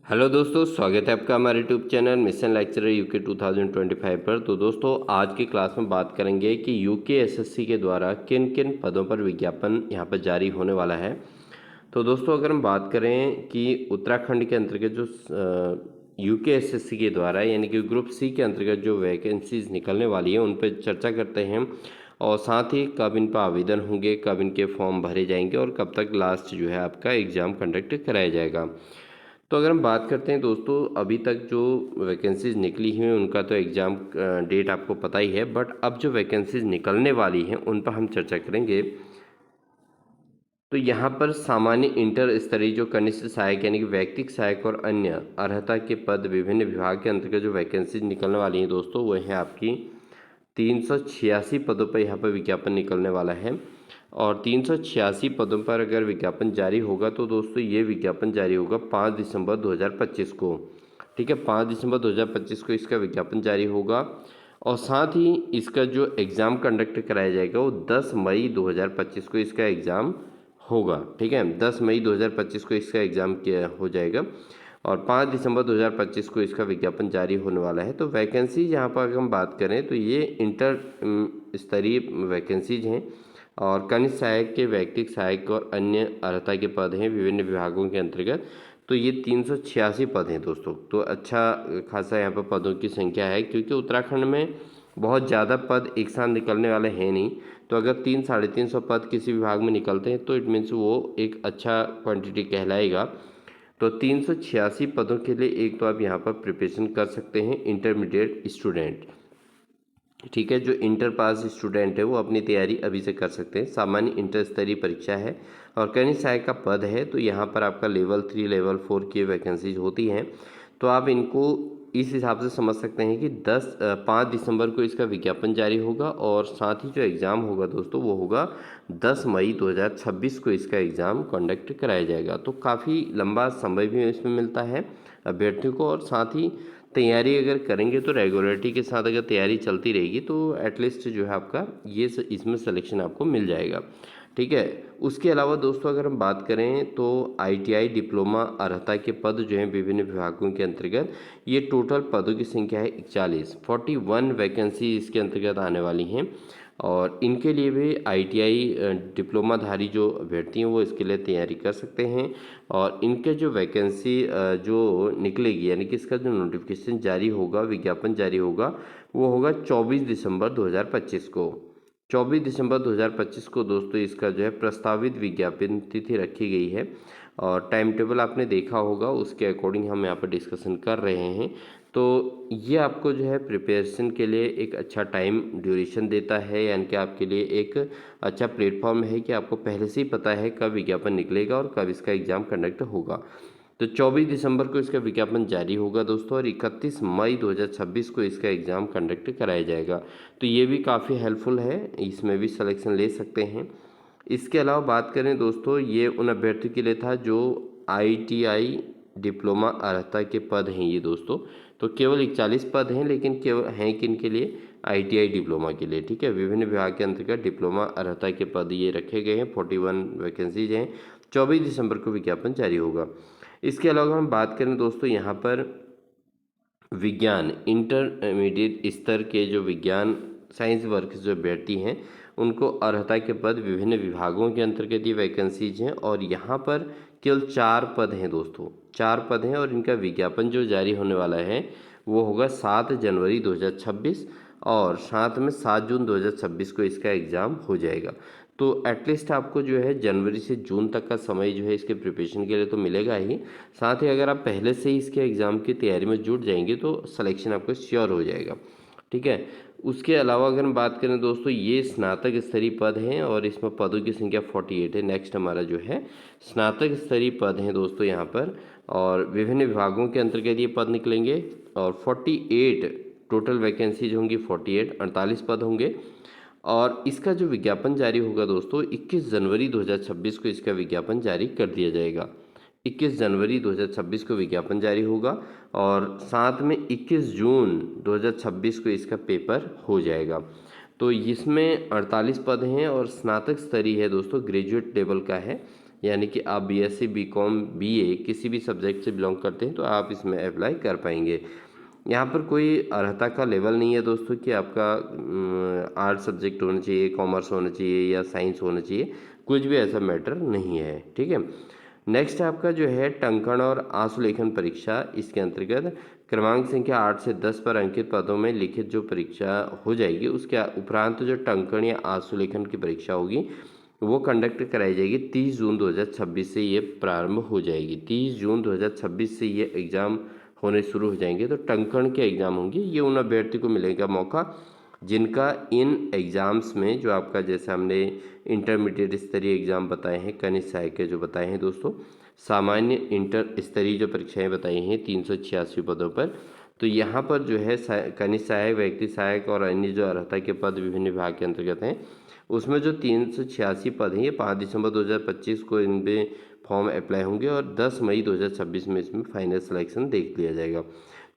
Hello दोस्तों, स्वागत है आपका हमारे YouTube channel mission lecturer UK 2025 पर। तो दोस्तों, आज की क्लास में बात करेंगे कि यूके एसएससी के द्वारा किन किन पदों पर विज्ञापन यहाँ पर जारी होने वाला है। तो दोस्तों, अगर हम बात करें कि उत्तराखंड के अंतर्गत जो यूके एसएससी के द्वारा यानी कि ग्रुप सी के अंतर्गत जो वैकेंसीज निकलने वाली है उन पर चर्चा करते हैं, और साथ ही कब इन पर आवेदन होंगे, कब इनके फॉर्म भरे जाएंगे और कब तक लास्ट जो है आपका एग्ज़ाम कंडक्ट कराया जाएगा। तो अगर हम बात करते हैं दोस्तों, अभी तक जो वैकेंसीज निकली हैं उनका तो एग्ज़ाम डेट आपको पता ही है, बट अब जो वैकेंसीज निकलने वाली हैं उन पर हम चर्चा करेंगे। तो यहाँ पर सामान्य इंटर स्तरीय जो कनिष्ठ सहायक यानी कि वैयक्तिक सहायक और अन्य अर्हता के पद विभिन्न विभाग के अंतर्गत जो वैकेंसीज निकलने वाली हैं दोस्तों, वो हैं आपकी 386 पदों पर यहाँ पर विज्ञापन निकलने वाला है। और 386 पदों पर अगर विज्ञापन जारी होगा तो दोस्तों ये विज्ञापन जारी होगा 5 दिसंबर 2025 को। ठीक है, 5 दिसंबर 2025 को इसका विज्ञापन जारी होगा, और साथ ही इसका जो एग्ज़ाम कंडक्ट कराया जाएगा वो 10 मई 2025 को इसका एग्ज़ाम होगा। ठीक है, 10 मई 2025 को इसका एग्ज़ाम किया हो जाएगा और 5 दिसंबर 2025 को इसका विज्ञापन जारी होने वाला है। तो वैकेंसी यहाँ पर अगर हम बात करें तो ये इंटर स्तरीय वैकेंसीज हैं, और कनिष्ठ सहायक के वैयक्तिक सहायक और अन्य अर्हता के पद हैं विभिन्न विभागों के अंतर्गत। तो ये 386 पद हैं दोस्तों। तो अच्छा खासा यहाँ पर पदों की संख्या है, क्योंकि उत्तराखंड में बहुत ज़्यादा पद एक साथ निकलने वाले हैं नहीं। तो अगर 300-350 पद किसी विभाग में निकलते हैं तो इट मीन्स वो एक अच्छा क्वांटिटी कहलाएगा। तो 386 पदों के लिए एक तो आप यहाँ पर प्रिपरेशन कर सकते हैं इंटरमीडिएट स्टूडेंट। ठीक है, जो इंटर पास स्टूडेंट है वो अपनी तैयारी अभी से कर सकते हैं। सामान्य इंटर स्तरीय परीक्षा है और कनिष्ठ सहायक का पद है, तो यहाँ पर आपका लेवल 3 लेवल 4 की वैकेंसीज होती हैं। तो आप इनको इस हिसाब से समझ सकते हैं कि 5 दिसंबर को इसका विज्ञापन जारी होगा, और साथ ही जो एग्ज़ाम होगा दोस्तों वो होगा 10 मई 2026 को इसका एग्ज़ाम कंडक्ट कराया जाएगा। तो काफ़ी लंबा समय भी इसमें मिलता है अभ्यर्थियों को, और साथ ही तैयारी अगर करेंगे तो रेगुलरिटी के साथ अगर तैयारी चलती रहेगी तो एटलीस्ट जो है आपका इसमें सिलेक्शन आपको मिल जाएगा। ठीक है, उसके अलावा दोस्तों अगर हम बात करें तो आईटीआई डिप्लोमा अर्हता के पद जो हैं विभिन्न विभागों के अंतर्गत, ये टोटल पदों की संख्या है 41 वैकेंसी इसके अंतर्गत आने वाली हैं, और इनके लिए भी आईटीआई डिप्लोमाधारी जो अभ्यर्थी हैं वो इसके लिए तैयारी कर सकते हैं। और इनके जो वैकेंसी जो निकलेगी यानी कि इसका जो नोटिफिकेशन जारी होगा, विज्ञापन जारी होगा, वो होगा 24 दिसंबर 2025 को। 24 दिसंबर 2025 को दोस्तों इसका जो है प्रस्तावित विज्ञापन तिथि रखी गई है, और टाइम टेबल आपने देखा होगा, उसके अकॉर्डिंग हम यहाँ पर डिस्कशन कर रहे हैं। तो ये आपको जो है प्रिपरेशन के लिए एक अच्छा टाइम ड्यूरेशन देता है, यानी कि आपके लिए एक अच्छा प्लेटफॉर्म है कि आपको पहले से ही पता है कब विज्ञापन निकलेगा और कब इसका एग्ज़ाम कंडक्ट होगा। तो 24 दिसंबर को इसका विज्ञापन जारी होगा दोस्तों, और 31 मई 2026 को इसका एग्ज़ाम कंडक्ट कराया जाएगा। तो ये भी काफ़ी हेल्पफुल है, इसमें भी सिलेक्शन ले सकते हैं। इसके अलावा बात करें दोस्तों, ये उन अभ्यर्थियों के लिए था जो आईटीआई डिप्लोमा अर्हता के पद हैं ये दोस्तों। तो केवल 41 पद हैं, लेकिन केवल हैं किन के लिए? आईटीआई डिप्लोमा के लिए। ठीक है, विभिन्न विभाग के अंतर्गत डिप्लोमा अर्हता के पद ये रखे गए हैं। 41 वैकेंसीज हैं। 24 दिसंबर को विज्ञापन जारी होगा। इसके अलावा हम बात करें दोस्तों, यहाँ पर विज्ञान इंटरमीडिएट स्तर के जो विज्ञान साइंस वर्ग जो अभ्यर्थी हैं उनको अर्हता के पद विभिन्न विभागों के अंतर्गत ये वैकेंसीज हैं, और यहाँ पर केवल 4 पद हैं दोस्तों, 4 पद हैं, और इनका विज्ञापन जो जारी होने वाला है वो होगा 7 जनवरी 2026, और साथ में 7 जून 2026 को इसका एग्ज़ाम हो जाएगा। तो एटलीस्ट आपको जो है जनवरी से जून तक का समय जो है इसके प्रिपरेशन के लिए तो मिलेगा ही, साथ ही अगर आप पहले से ही इसके एग्ज़ाम की तैयारी में जुट जाएंगे तो सिलेक्शन आपको श्योर हो जाएगा। ठीक है, उसके अलावा अगर हम बात करें दोस्तों, ये स्नातक स्तरीय पद हैं और इसमें पदों की संख्या 48 है। नेक्स्ट हमारा जो है स्नातक स्तरीय पद हैं दोस्तों यहाँ पर, और विभिन्न विभागों के अंतर्गत ये पद निकलेंगे, और 48 टोटल वैकेंसीज होंगी, 48 पद होंगे। और इसका जो विज्ञापन जारी होगा दोस्तों 21 जनवरी 2026 को इसका विज्ञापन जारी कर दिया जाएगा। 21 जनवरी 2026 को विज्ञापन जारी होगा, और साथ में 21 जून 2026 को इसका पेपर हो जाएगा। तो इसमें 48 पद हैं, और स्नातक स्तरीय है दोस्तों, ग्रेजुएट लेवल का है। यानी कि आप बीएससी, बीकॉम, बीए किसी भी सब्जेक्ट से बिलोंग करते हैं तो आप इसमें अप्लाई कर पाएंगे। यहाँ पर कोई अर्हता का लेवल नहीं है दोस्तों कि आपका आर्ट सब्जेक्ट होना चाहिए, कॉमर्स होना चाहिए या साइंस होना चाहिए, कुछ भी ऐसा मैटर नहीं है। ठीक है। नेक्स्ट आपका जो है टंकण और आशुलेखन परीक्षा, इसके अंतर्गत क्रमांक संख्या 8 से 10 पर अंकित पदों में लिखित जो परीक्षा हो जाएगी, उसके उपरांत जो टंकण या आशुलेखन की परीक्षा होगी वो कंडक्ट कराई जाएगी 30 जून 2026 से ये प्रारंभ हो जाएगी। 30 जून 2026 से ये एग्ज़ाम होने शुरू हो जाएंगे। तो टंकण के एग्ज़ाम होंगे, ये उन अभ्यर्थी को मिलेगा मौका जिनका इन एग्ज़ाम्स में जो आपका, जैसे हमने इंटरमीडिएट स्तरीय एग्ज़ाम बताए हैं, कनिष्ठ सहायक के जो बताए हैं दोस्तों, सामान्य इंटर स्तरीय जो परीक्षाएं बताई हैं 386 पदों पर, तो यहाँ पर जो है कनिष्ठ सहायक, व्यक्ति सहायक और अन्य जो अर्हता के पद विभिन्न विभाग के अंतर्गत हैं, उसमें जो 386 पद हैं ये 5 दिसंबर 2025 को इनमें फॉर्म अप्लाई होंगे और 10 मई 2026 में इसमें फाइनल सिलेक्शन देख लिया जाएगा।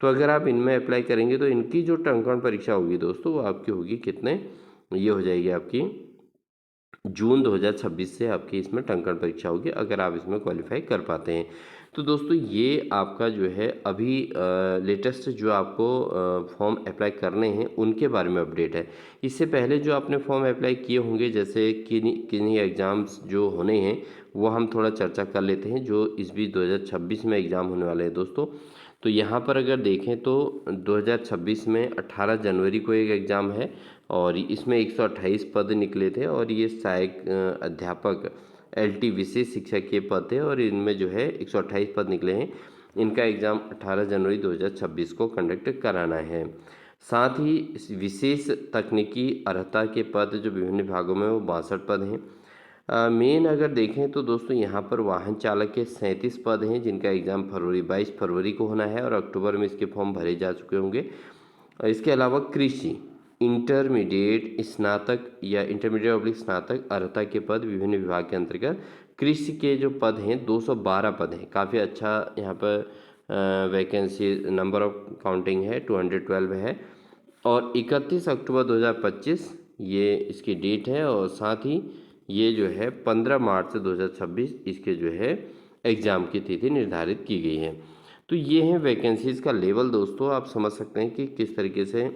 तो अगर आप इनमें अप्लाई करेंगे तो इनकी जो टंकण परीक्षा होगी दोस्तों वो आपकी होगी कितने, ये हो जाएगी आपकी जून 2026 से आपकी इसमें टंकण परीक्षा होगी अगर आप इसमें क्वालिफाई कर पाते हैं। तो दोस्तों ये आपका जो है अभी लेटेस्ट जो आपको फॉर्म अप्लाई करने हैं उनके बारे में अपडेट है। इससे पहले जो आपने फॉर्म अप्लाई किए होंगे, जैसे किन्हीं एग्ज़ाम्स जो होने हैं वो हम थोड़ा चर्चा कर लेते हैं, जो इस बीच 2026 में एग्ज़ाम होने वाले हैं दोस्तों। तो यहाँ पर अगर देखें तो 2026 में 18 जनवरी को एक एग्ज़ाम है और इसमें 128 पद निकले थे और ये सहायक अध्यापक एलटी विशेष शिक्षक के पद थे और इनमें जो है 128 पद निकले हैं। इनका एग्ज़ाम 18 जनवरी 2026 को कंडक्ट कराना है। साथ ही विशेष तकनीकी अर्हता के पद जो विभिन्न विभागों में वो 62 पद हैं। मेन अगर देखें तो दोस्तों यहाँ पर वाहन चालक के 37 पद हैं जिनका एग्ज़ाम 22 फरवरी को होना है और अक्टूबर में इसके फॉर्म भरे जा चुके होंगे। इसके अलावा कृषि इंटरमीडिएट स्नातक या इंटरमीडिएट ऑब्लिक स्नातक अर्हता के पद विभिन्न विभाग के अंतर्गत कृषि के जो पद हैं 212 पद हैं। काफ़ी अच्छा यहाँ पर वैकेंसी नंबर ऑफ काउंटिंग है 212 है और 31 अक्टूबर 2025 ये इसकी डेट है और साथ ही ये जो है 15 मार्च 2026 इसके जो है एग्ज़ाम की तिथि निर्धारित की गई है। तो ये हैं वैकेंसीज़ का लेवल दोस्तों, आप समझ सकते हैं कि किस तरीके से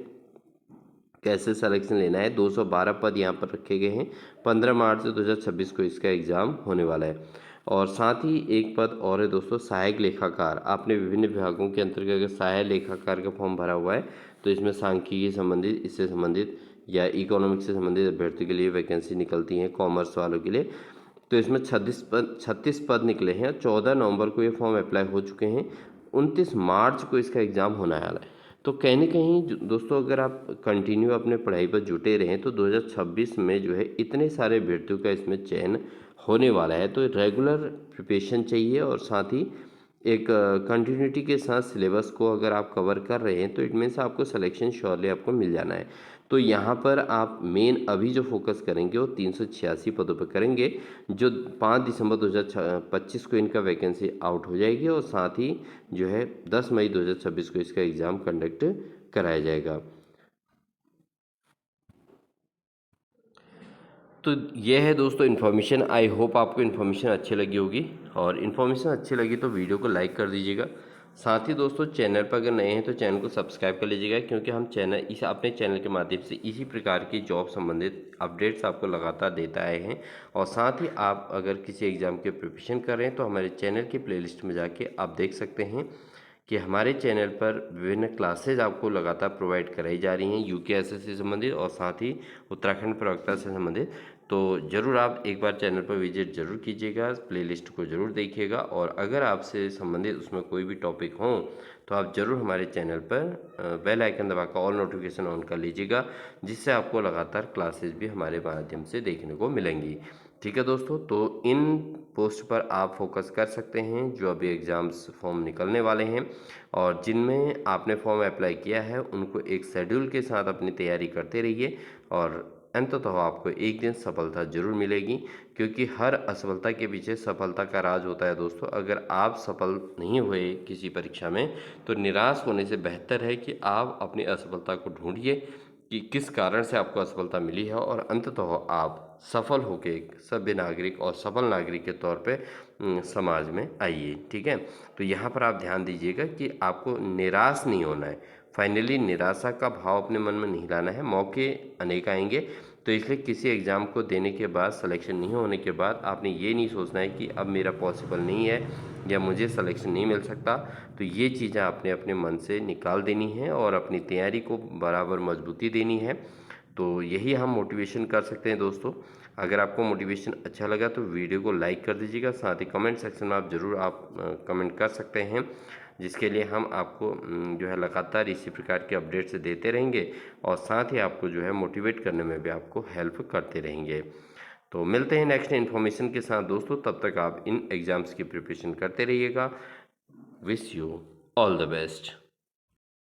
कैसे सिलेक्शन लेना है। 212 पद यहाँ पर रखे गए हैं। 15 मार्च 2026 को इसका एग्ज़ाम होने वाला है और साथ ही एक पद और है दोस्तों, सहायक लेखाकार। आपने विभिन्न विभागों के अंतर्गत अगर सहायक लेखाकार का फॉर्म भरा हुआ है तो इसमें सांख्यिकी संबंधित, इससे संबंधित या इकोनॉमिक्स से संबंधित अभ्यर्थियों के लिए वैकेंसी निकलती हैं, कॉमर्स वालों के लिए। तो इसमें 36 पद निकले हैं। 14 नवंबर को ये फॉर्म अप्लाई हो चुके हैं। 29 मार्च को इसका एग्ज़ाम होने वाला है। तो कहीं न कहीं दोस्तों अगर आप कंटिन्यू अपने पढ़ाई पर जुटे रहें तो 2026 में जो है इतने सारे अभ्यर्थियों का इसमें चयन होने वाला है। तो रेगुलर प्रिपरेशन चाहिए और साथ ही एक कंटिन्यूटी के साथ सिलेबस को अगर आप कवर कर रहे हैं तो इट मीन्स आपको सिलेक्शन श्योरली आपको मिल जाना है। तो यहाँ पर आप मेन अभी जो फोकस करेंगे वो 386 पदों पर करेंगे, जो 5 दिसंबर 2025 को इनका वैकेंसी आउट हो जाएगी और साथ ही जो है 10 मई 2026 को इसका एग्ज़ाम कंडक्ट कराया जाएगा। तो ये है दोस्तों इन्फॉर्मेशन। आई होप आपको इन्फॉर्मेशन अच्छी लगी होगी और इन्फॉर्मेशन अच्छी लगी तो वीडियो को लाइक कर दीजिएगा। साथ ही दोस्तों चैनल पर अगर नए हैं तो चैनल को सब्सक्राइब कर लीजिएगा, क्योंकि हम अपने चैनल के माध्यम से इसी प्रकार की जॉब संबंधित अपडेट्स आपको लगातार देते आए हैं। और साथ ही आप अगर किसी एग्ज़ाम के प्रिपरेशन कर रहे हैं तो हमारे चैनल की प्लेलिस्ट में जाके आप देख सकते हैं कि हमारे चैनल पर विभिन्न क्लासेज आपको लगातार प्रोवाइड कराई जा रही हैं यूकेएसएससी से संबंधित और साथ ही उत्तराखंड प्रवक्ता से संबंधित। तो ज़रूर आप एक बार चैनल पर विजिट ज़रूर कीजिएगा, प्लेलिस्ट को ज़रूर देखिएगा और अगर आपसे संबंधित उसमें कोई भी टॉपिक हो तो आप ज़रूर हमारे चैनल पर बेल आइकन दबाकर ऑल नोटिफिकेशन ऑन कर लीजिएगा, जिससे आपको लगातार क्लासेज भी हमारे माध्यम से देखने को मिलेंगी। ठीक है दोस्तों, तो इन पोस्ट पर आप फोकस कर सकते हैं जो अभी एग्ज़ाम्स फॉर्म निकलने वाले हैं और जिनमें आपने फॉर्म अप्लाई किया है उनको एक शेड्यूल के साथ अपनी तैयारी करते रहिए और अंततः आपको एक दिन सफलता जरूर मिलेगी, क्योंकि हर असफलता के पीछे सफलता का राज होता है दोस्तों। अगर आप सफल नहीं हुए किसी परीक्षा में तो निराश होने से बेहतर है कि आप अपनी असफलता को ढूंढिए कि किस कारण से आपको असफलता मिली है और अंततः आप सफल होकर एक सभ्य नागरिक और सफल नागरिक के तौर पे समाज में आइए। ठीक है, तो यहाँ पर आप ध्यान दीजिएगा कि आपको निराश नहीं होना है। फाइनली निराशा का भाव अपने मन में नहीं लाना है। मौके अनेक आएंगे, तो इसलिए किसी एग्ज़ाम को देने के बाद सिलेक्शन नहीं होने के बाद आपने ये नहीं सोचना है कि अब मेरा पॉसिबल नहीं है या मुझे सिलेक्शन नहीं मिल सकता। तो ये चीज़ें आपने अपने मन से निकाल देनी है और अपनी तैयारी को बराबर मजबूती देनी है। तो यही हम मोटिवेशन कर सकते हैं दोस्तों। अगर आपको मोटिवेशन अच्छा लगा तो वीडियो को लाइक कर दीजिएगा, साथ ही कमेंट सेक्शन में आप ज़रूर कमेंट कर सकते हैं, जिसके लिए हम आपको जो है लगातार इसी प्रकार के अपडेट्स देते रहेंगे और साथ ही आपको जो है मोटिवेट करने में भी आपको हेल्प करते रहेंगे। तो मिलते हैं नेक्स्ट इन्फॉर्मेशन के साथ दोस्तों, तब तक आप इन एग्ज़ाम्स की प्रिपरेशन करते रहिएगा। Wish you all the best.